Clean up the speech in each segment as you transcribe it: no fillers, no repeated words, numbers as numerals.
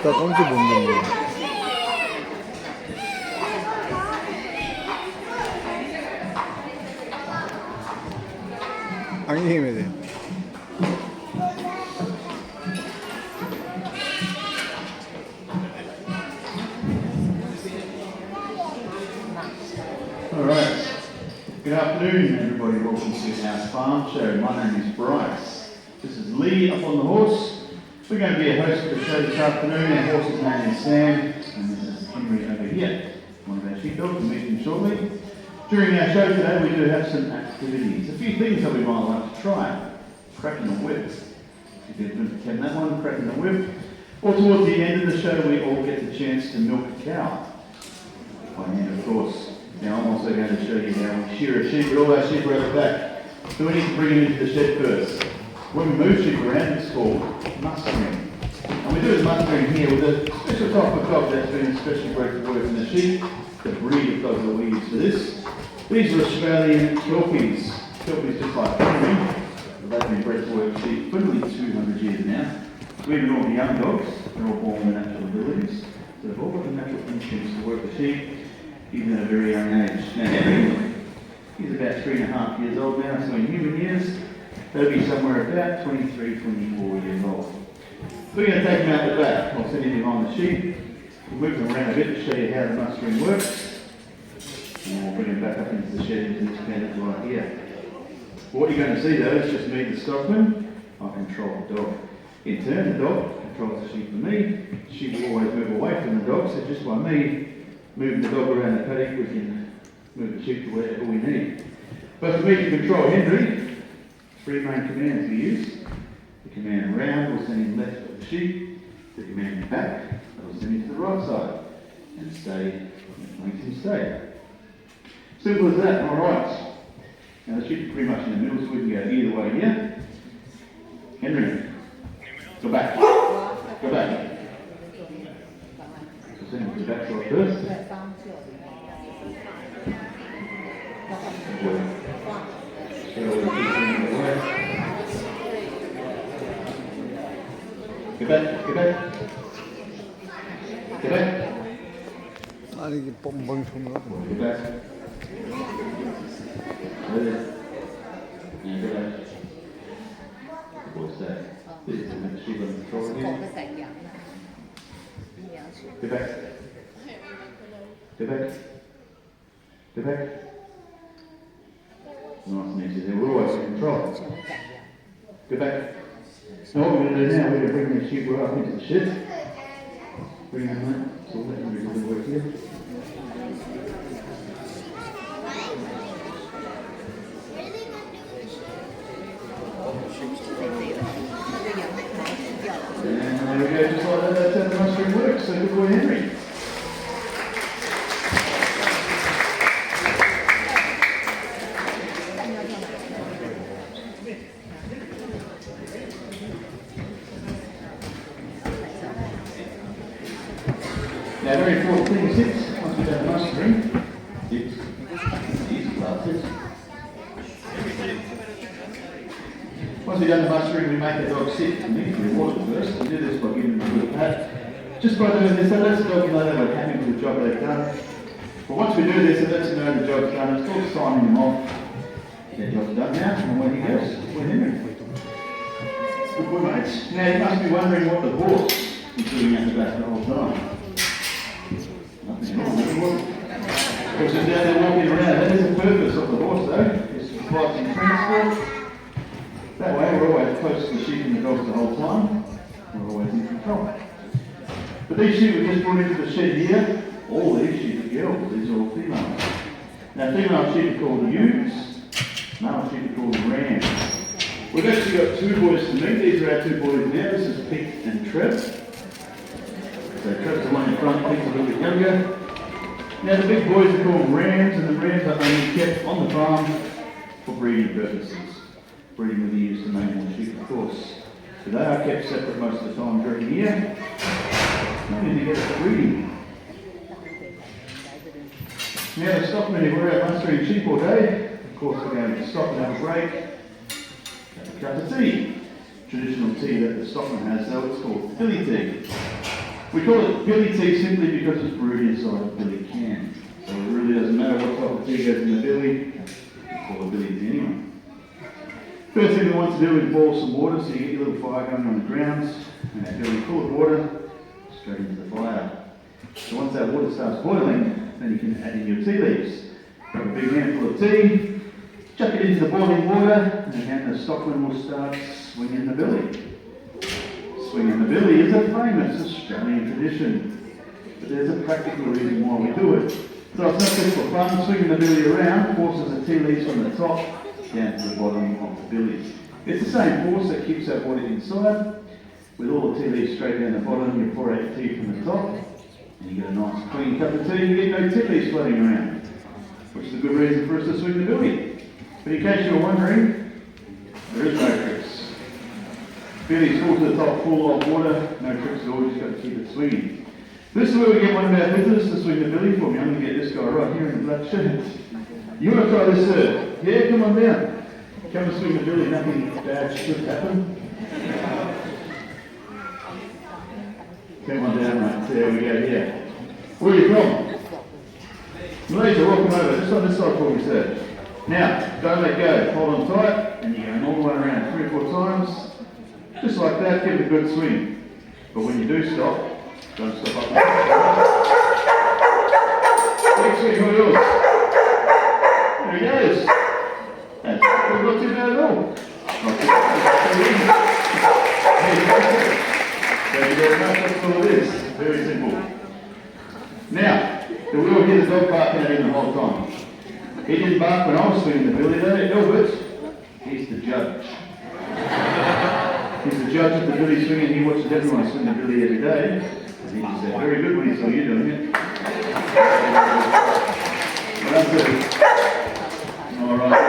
먹다 던져 먹는 거. 안경이 돼. Alright, good afternoon everybody, welcome to the House Farm Show. My name is Bryce. This is Lee up on the horse. We're going to be a host for the show this afternoon. Our horse's name is Sam, and this is Henry over here, one of our sheepdogs. We'll meet him shortly. During our show today we do have some activities, a few things that we might like to try. Cracking a whip. If you've been that one, cracking a whip. Or towards the end of the show we all get the chance to milk a cow. By hand, of course. Now I'm also going to show you how we shear a sheep, but all our sheep are at the back. So we need to bring them into the shed first. When we move sheep around, it's called mustering. And we do the mustering here with a special type of dog that's been especially bred for working the sheep. The breed of dogs that we use for this. These are Australian Kelpies. Kelpies just like Henry. They've been bred to work sheep for nearly 200 years now. So even all the young dogs, they're all born with natural abilities. So they've all got the natural instincts to work the sheep, even at a very young age. Now Henry, he's about 3.5 years old now, so in human years, they'll be somewhere about 23, 24 years old. We're going to take him out the back. I'll send him behind the sheep. We'll move them around a bit to show you how the mustering works. And we'll bring him back up into the shed into this paddock right here. What you're going to see though is just me, the stockman. I control the dog. In turn, the dog controls the sheep for me. The sheep will always move away from the dog, so just by me moving the dog around the paddock, we can move the sheep to wherever we need. But for me to control Henry, 3 main commands we use. The command round will send him left of the sheep. The command back, that will send him to the right side. And stay, that makes him stay. Simple as that, alright. Now the sheep are pretty much in the middle, so we can go either way here. Henry, go back. Go back. So send him to the back side first. Get back, get back. Get back. 아니 이게 뻥뻥 소리가 뭐. Get back. There. And get back. What's that? This is the sheep on the control again. Get back. Get back. Get back. Nice and easy there. We're always in control. Get back. So what we're going to do now, we're going to bring the sheep right up into the shed. Bring them in. So we'll let them do the work here. And there we go, just like that, that's how the mustering works. So good boy Henry. Now, very important thing is once we've done the mustering, easy classes. Once we've done the mustering, we make the dog sit immediately water first. We do this by giving them a little pat. Just by doing this, that lets the dog know that we're happy with the job they've done. But once we do this, it lets them know the job's done. It's called signing them off. Their job's done now, and away he goes. We're Henry. Good boy, mates. Now, you must be wondering what the horse is doing at the back the whole time. Nothing wrong with the horse. Horse is down there walking around. That is the purpose of the horse, though. It's to provide some transport. That way, we're always close to the sheep and the dogs the whole time. We're always in control. But these sheep we just brought into the shed here, all these sheep are girls, these are all females. Now, female sheep are called ewes, male sheep are called rams. We've actually got 2 boys to meet. These are our 2 boys now. This is Pete and Trev. So Trev's the one in front, Pete's a little bit younger. Now, the big boys are called rams, and the rams are only kept on the farm for breeding purposes. Breeding with the use of male sheep, of course. So they are kept separate most of the time during the year. Only to get it breeding. Now the stockmen, if we're out mustering sheep all day, of course we're going to stop and have a break, have a cup of tea. Traditional tea that the stockman has though, it's called Philly tea. We call it billy tea simply because it's brewed inside a billy can. So it really doesn't matter what type of tea goes in the billy, we call it billy tea anyway. First thing we want to do is boil some water, so you get your little fire going on the grounds, and that billy full of water, straight into the fire. So once that water starts boiling, then you can add in your tea leaves. Grab a big handful of tea, chuck it into the boiling water, and then the stockman will start swinging the billy. Swinging the billy is a famous Australian tradition, but there's a practical reason why we do it. So it's not just for fun. Swinging the billy around forces the tea leaves from the top down to the bottom of the billy. It's the same force that keeps that water inside. With all the tea leaves straight down the bottom, you pour out the tea from the top, and you get a nice clean cup of tea, and you get no tea leaves floating around, which is a good reason for us to swing the billy. But in case you're wondering, there is no tricks. Billy's full to the top, full of water, no tricks at all, just got to keep it swinging. This is where we get one of our visitors to swing the billy for me. I'm going to get this guy right here in the black shirt. You want to try this, sir? Yeah, come on down. Come and swing the billy, nothing bad should happen. Come on down, mate. There we go, here. Where are you from? Malaysia, welcome over. Just on this side for me, sir. Now, don't let go. Hold on tight, and you're going all the way around 3 or 4 times. Just like that, give it a good swing. But when you do stop, don't stop up. Big swing, all yours. There he goes. That's not too bad at all. Not too bad. There you go. Thank you very much. That's all it is. Very simple. Now, the wheel hear the dog barking at him the whole time. He didn't bark when I was swinging the billy though. Albert, he's the judge. He's the judge of the billy swinging. He watches everyone swing the billy every day. And he just said, very good when he saw you doing it. Alright.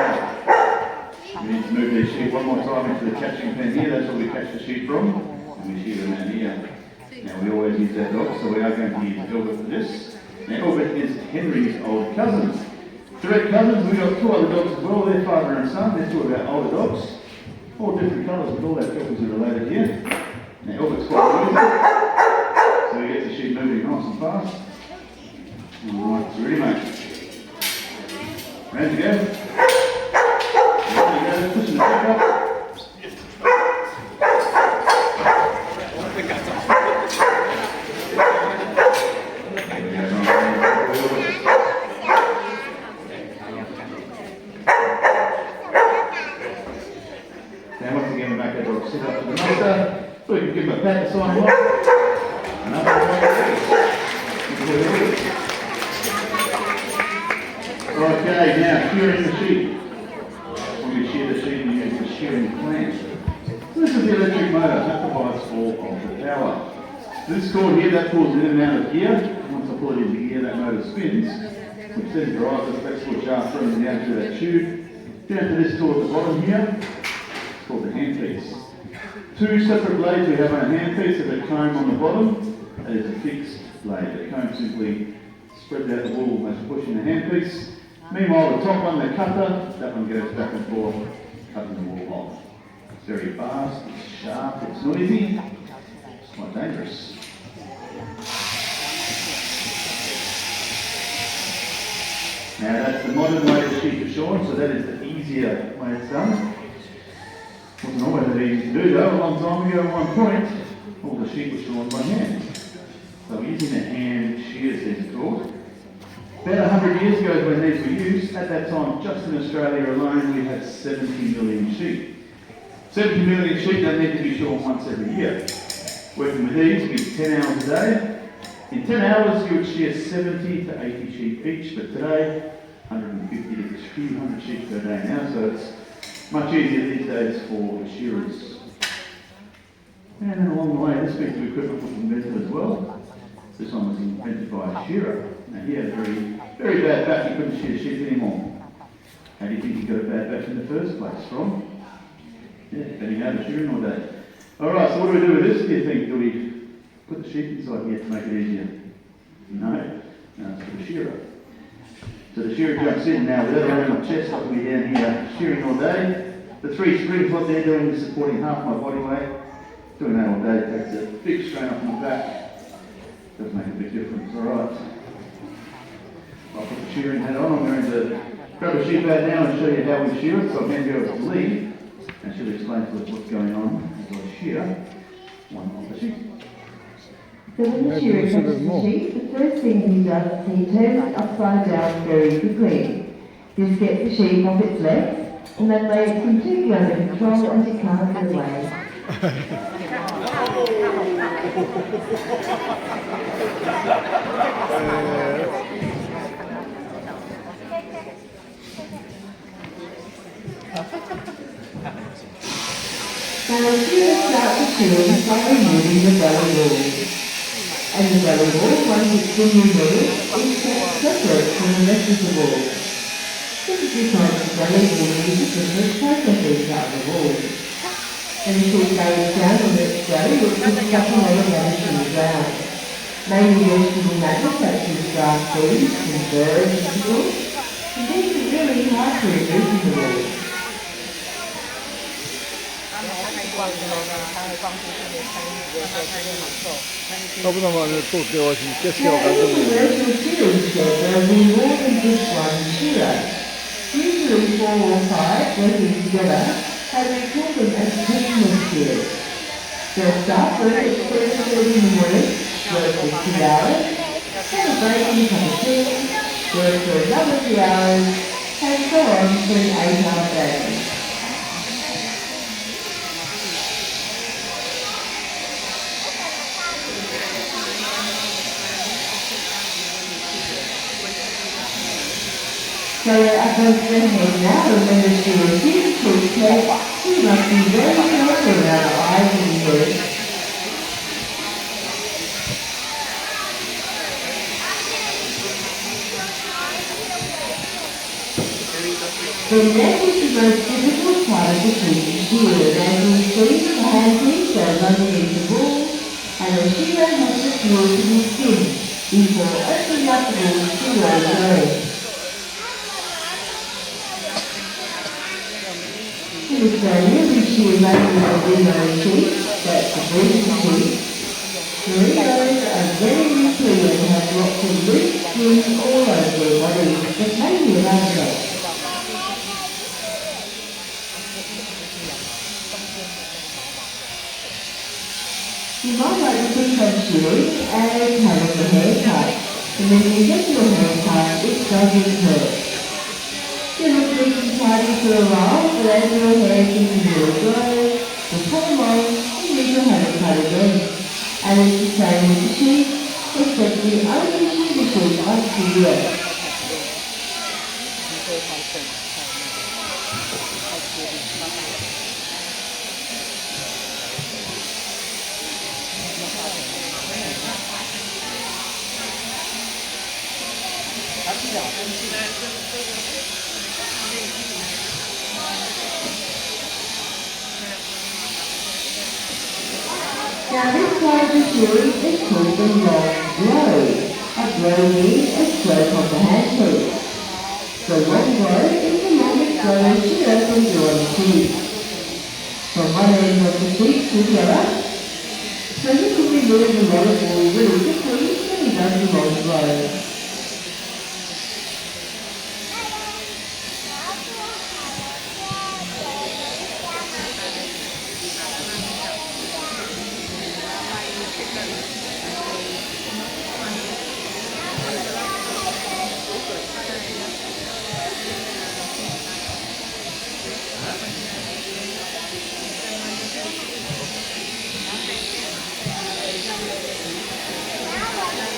We need to move these sheep one more time into the catching pen here. That's where we catch the sheep from. And we sheep them out here. Now we always use that dog, so we are going to use Albert for this. Now Albert is Henry's old cousin. Direct cousins, we've got 2 other dogs as well. They're father and son. They're 2 of our older dogs. All different colours, but all our couples are related here. Now Albert's quite noisy, so we get the sheep moving nice and fast. Alright, it's ready, mate. Round you go. There you go, pushing the back up. Now once again, we make our dog sit up to the master. So we can give him a pat to sign him off. Another way. Okay, now shearing the sheep. When we shear the sheep, we use the shearing clamp. So this is the electric motor that provides all of the power. So this cord here, that pulls in and out of gear. Once I pull it into gear, that motor spins, which then drives the flexible shaft running down through that tube, down to this tool at the bottom here. Called the handpiece. 2 separate blades we have on a handpiece of a comb on the bottom. That is a fixed blade. The comb simply spreads out the wool as you push in the handpiece. Meanwhile, the top one, the cutter, that one goes back and forth, cutting the wool off. It's very fast, it's sharp, it's noisy, it's quite dangerous. Now that's the modern way the sheep are shorn, so that is the easier way it's done. Wasn't always that easy to do though. A long time ago at one point, all the sheep were shorn by hand. So using the hand shears, these are called. About 100 years ago when these were used, at that time just in Australia alone we had 70 million sheep. 70 million sheep don't need to be shorn once every year. Working with these, you get 10 hours a day. In 10 hours you would shear 70 to 80 sheep each, but today 150 to 200 sheep per day now, so it's much easier these days for the shearers. And then along the way, this piece of equipment was invented as well. This one was invented by a shearer. Now he had a very bad back, he couldn't shear sheep anymore. How do you think he got a bad back in the first place from? Yeah, bending over shearing all day. Alright, so what do we do with this, do you think? Do we put the sheep inside here to make it easier? No, it's for the shearer. So the shearer jumps in now with that around my chest, I can be down here shearing all day. The 3 springs, what they're doing is supporting half my body weight. Doing that all day takes a big strain off my back. Does make a big difference. All right. I'll put the shearing hat on. I'm going to grab a sheep out now and show you how we shear it. So I'll hand you over to Lee, and she'll explain to us what's going on as I shear one of the sheep. So when the shearer touches the sheep, the first thing he does is he turns it upside down very quickly. This gets the sheep off its legs, and that way it's completely under control and it can't get away. Now the shearer starts the shearing by removing the belly wall. And the belly wall, once it's been removed, is kept separate from the rest of the wall. This is because the belly wall uses different processes out of the wall. And the sheep lays down on its belly, which is sucking all the rubbish in the ground. Mainly vegetable matter such as grass seeds and birds and pickles. And these are really hard to remove from the wall. 나보다만 또 내가 지금 Now, 깨스가 any 가지고 commercial shearing shed, there will be more than just one shearer. Usually 4 or 5 working together, and we call them a team of shearers. They'll start work at 7:30 in the morning, work for 2 hours, have a break and a cup of tea, work for another 2 hours, and so on for an 8-hour day. So I go to the head now, and when the shearer sees the head, he must be very careful around the eyes and ears. The neck is the most difficult part of the sheep shear, and as you see, the hand piece goes underneath the wool, and the shearer has to peel to the skin before opening up the wool to roll the leg. In Australia, we shear mainly the Reno sheep, that's the breeding sheep. The Renos are very nuclear and have lots of loose skin all over their bodies, but mainly around the neck. You might like to think of shearing as having a haircut, and when you get your haircut, it doesn't hurt. You look neat and tidy for a while, but as your hair continues to grow, will come along and you can have it cut again. And it's the same with the sheep, except you only shear the sheep once a year. Now this part of the shearing is called the long blow. A blow means a stroke of the handpiece. The long blow is the longest blow a shearer can do on the sheep. From one end of the sheep to the other, so he can remove a lot of wool really quickly when he does the long blow.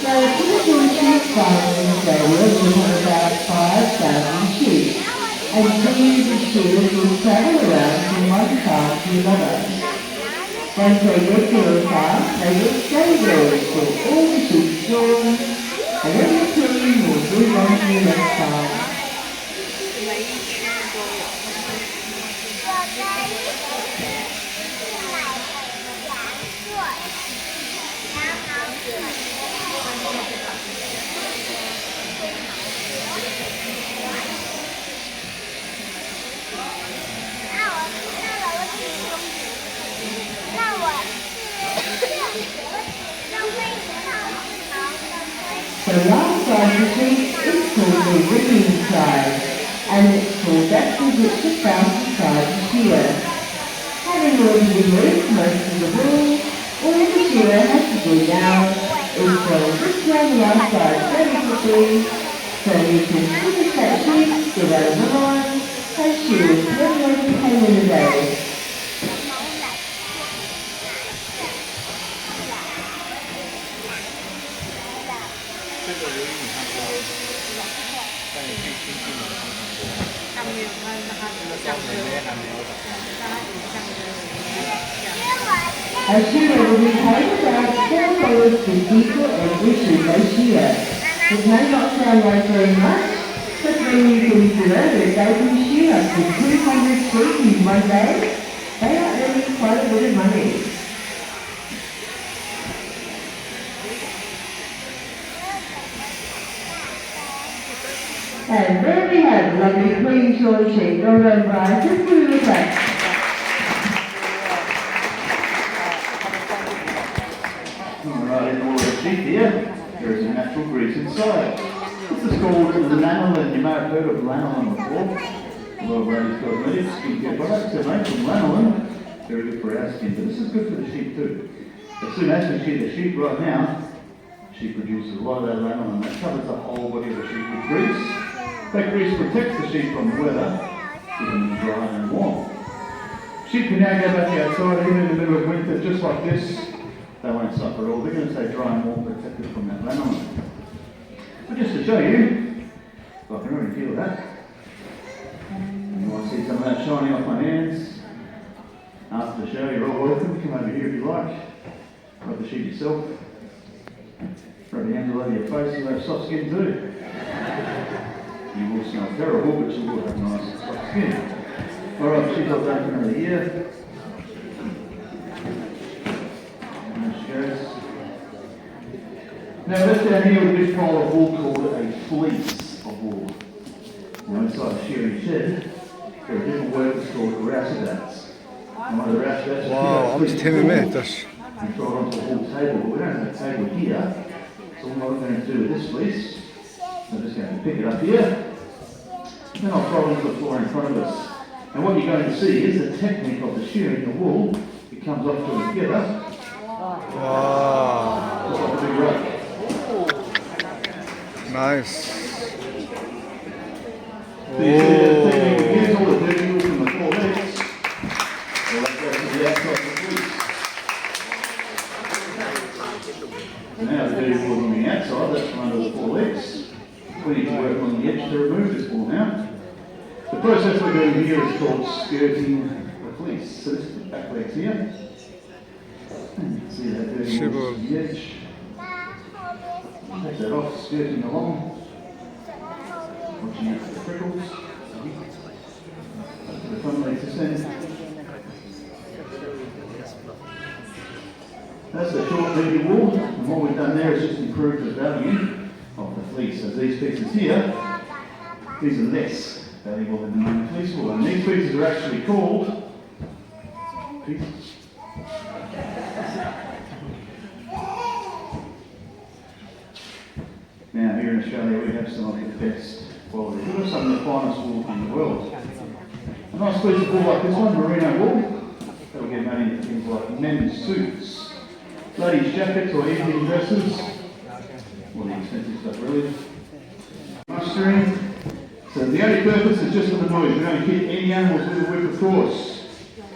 Now, a typical sheep farm in Australia will have about 5,000 sheep, and teams of shearers will travel around from one farm to another. Once they get to a farm, they will stay there until all the sheep shorn, and then the team will move on to the next farm. The last side of the sheep is called the ringing side, and it's called that's the which the fastest side to shear. Having already removed most of the wool, all the shearer has to do now is go just round the last side very quickly, so you can finish that sheep, get out of the line, and shear as many as you can in a day. A shearer will be paid about $4.50 for every sheep they shear. It may not sound like very much, but when you consider that they can shear up to 200 sheep in one day, they are earning quite a bit of money. And there we have lovely Queen Short sheep. Well done, Brian. Just give it a clap. Alright, in all the sheep here, there is a natural grease inside. This is called lanolin. You may have heard of lanolin before. A lot of ladies cosmetics, skincare products are made from lanolin. Very good for our skin, but this is good for the sheep too. As soon as we shear the sheep right now, she produces a lot of that lanolin. That covers the whole body of the sheep with grease. That grease protects the sheep from the weather, keeping them dry and warm. Sheep can now go back outside, even in the middle of winter, just like this. They won't suffer at all. They're going to stay dry and warm, protected from that lanolin. But just to show you, I can already feel that. You want to see some of that shining off my hands? After the show, you're all welcome. Come over here if you like. Rub the sheep yourself. Rub your hands all over your face. You'll have soft skin too. You will smell terrible, but you will have nice soft skin. Alright, she's all done for another year. Now this down here with this pile of wool called a fleece of wool. Now inside the shearing shed, there are different workers called rouseabouts. And one of the rouseabouts Wow, amca temizmiş. and throw it onto a wool table, but we don't have a table here. So what I'm going to do with this fleece, I'm just going to pick it up here, then I'll throw it onto the floor in front of us. And what you're going to see is the technique of the shearing the wool. It comes off together. Wow, Just like a big rug. nice. So you see that technique again, all the dirty wool from the 4 legs. Well, that goes to the outside of the fleece. Now the dirty wool on the outside, that's from under the 4 legs. We need to work on the edge to remove this wool now. The process we're doing here is called skirting the fleece. So this is the back legs here. And you can see that dirty wool on the edge. Take that off, skirting along. Watching out for the prickles. The front legs descend. That's the short dirty wool, and what we've done there is just improve the value of the fleece. So these pieces here, these are less valuable than the main fleece wool, and these pieces are actually called pieces. Now here in Australia we have some of the best quality. We've got some of the finest wool in the world. A nice piece of wool like this one, merino wool, that will get made into things like men's suits, ladies' jackets or evening dresses. All the expensive stuff really. Mustering. So the only purpose is just for the noise. We don't hit any animals with the whip, of course.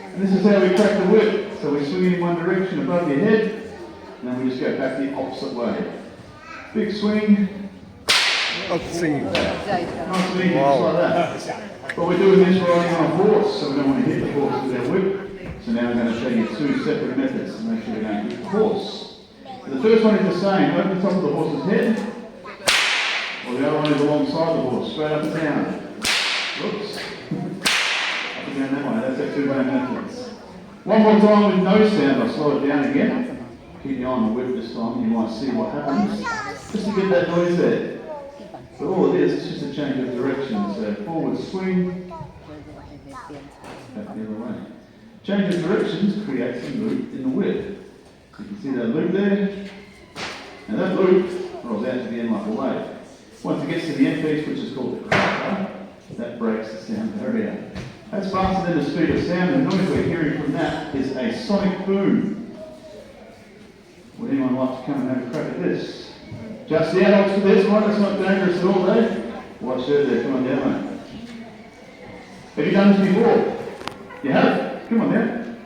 And this is how we crack the whip. So we swing it in one direction above your head, and then we just go back the opposite way. Big swing. Let's see. Nice and easy, just like that. But we're doing this riding on a horse, so we don't want to hit the horse with our whip. So now we're going to show you 2 separate methods to make sure we don't hit the horse. So the first one is the same, over the top of the horse's head, or the other one is alongside the horse, straight up and down. Whoops. Up and down that way, that's our 2 main methods. One more time with no sound, I'll slow it down again. Keep your eye on the whip this time, you might see what happens. Just to get that noise there. So all it is just a change of direction. So forward swing, back the other way. Change of directions creates a loop in the whip. You can see that loop there. And that loop rolls out to the end like a wave. Once it gets to the end piece, which is called the cracker, that breaks the sound barrier. That's faster than the speed of sound, and the noise we're hearing from that is a sonic boom. Would anyone like to come and have a crack at this? Just the adults for this one, it's not dangerous at all, eh? Watch it there, come on down, mate. Have you done this before? You have? Come on down.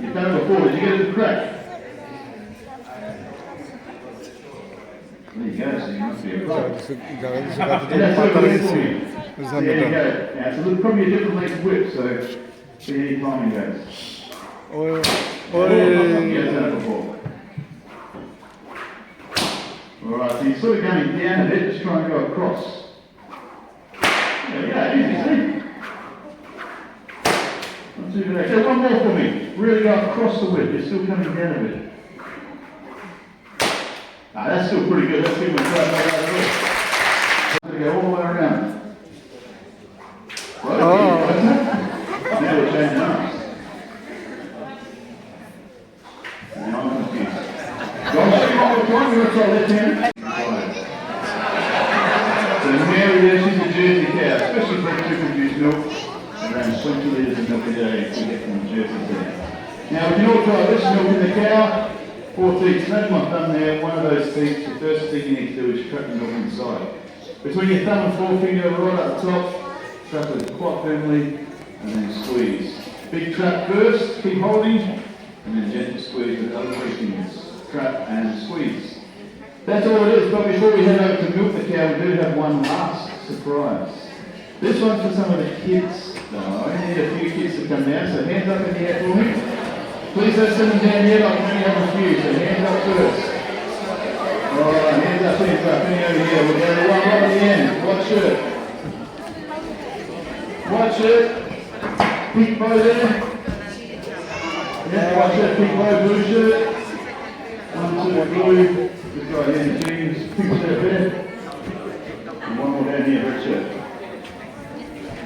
You've done it before, did you get it to crack? There you go, so you must be a pro. There you go. Now it's probably a different length of whip, so see how your timing goes. Oi, You oi. have done it before. Alright, so you're sort of going down a bit, just try and go across. There we go, easy, see? Not too bad. Okay, one more for me. Really go across the whip, you're still coming down a bit. Ah, that's still pretty good, let's see what we've got. Go all the way around. Right, now we're changing arms. Now I'm confused. Go on, show you one more time, we're going to try left hand. So Mary there, she's a Jersey cow, especially for two-produced milk. Around 20 litres of milk a day we get from the Jersey there. Now we can all try this milk in the cow. 4 teats, note my thumb there, one of those teats, the first thing you need to do is trap the milk inside. Between your thumb and forefinger, right up the top, trap it quite firmly, and then squeeze. Big trap first, keep holding, and then gentle squeeze with other 3 fingers. Trap and squeeze. That's all it is, but before we head over to milk the cow, we do have one last surprise. This one's for some of the kids, though. I need a few kids to come down, so hands up in the air for me. Please don't send them down yet, I can only have a few, so hands up first. Alright, hands up, any over here. We'll go to one right at the end. White shirt. White shirt. Pink bow there. Yeah, white shirt, pink bow, blue shirt. 1, 2, blue. This guy here in jeans, pink shirt there. And one more down here, red shirt.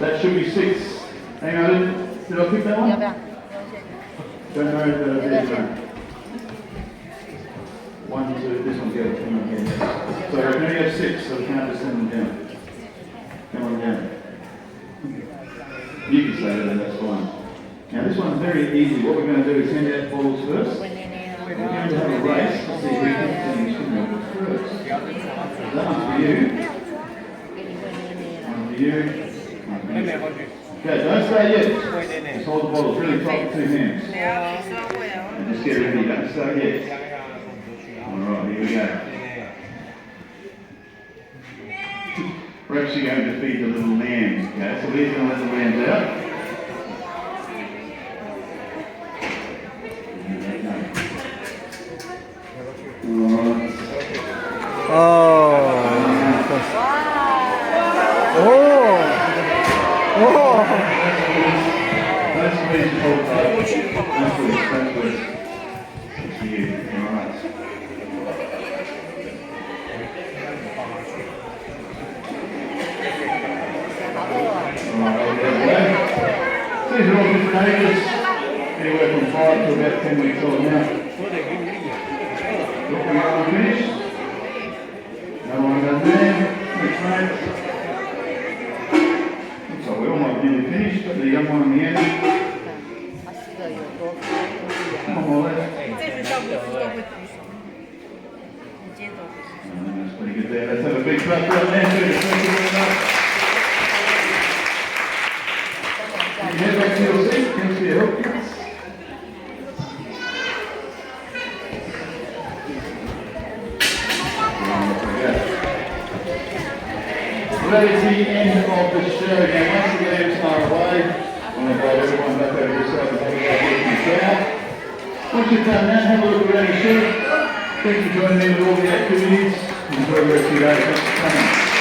That should be 6. Hang on, did I pick that one? Don't know if there's 1, 2, this one's good. Come on here. So I can only have 6, so we can't just send them down. Come on down. You can say that, that's fine. Now this one's very easy. What we're going to do is hand out bottles first. We're going to have a race to see who can finish the milk first. That one's for you. One for you. One for you. Okay, don't stay yet. Just hold the bottles really tight with 2 hands. And just get ready, don't start yet. Alright, here we go. We're actually going to feed the little lambs, okay? So we're going to let the lambs out. Alright. Oh. Oh. That's the reason for the that's for you. Alright. These are all different ages, anywhere from 5 to about 10 weeks old now. Look, we all finished. No one done there. Next mate. Looks like we all might be nearly finished, but the young one on the end. Come on, more left. That's pretty good there. Let's have a big clap for that man. Thank you very much. Head back to your seat, thanks for your help, kids. That is the end of the show. Now, once the lambs are away, I'm going to invite everyone back over this side and have a look at the cow. Once you've done that, have a look around your shed. Thanks for joining me with all the activities. Enjoy the rest of your day. Thanks for coming.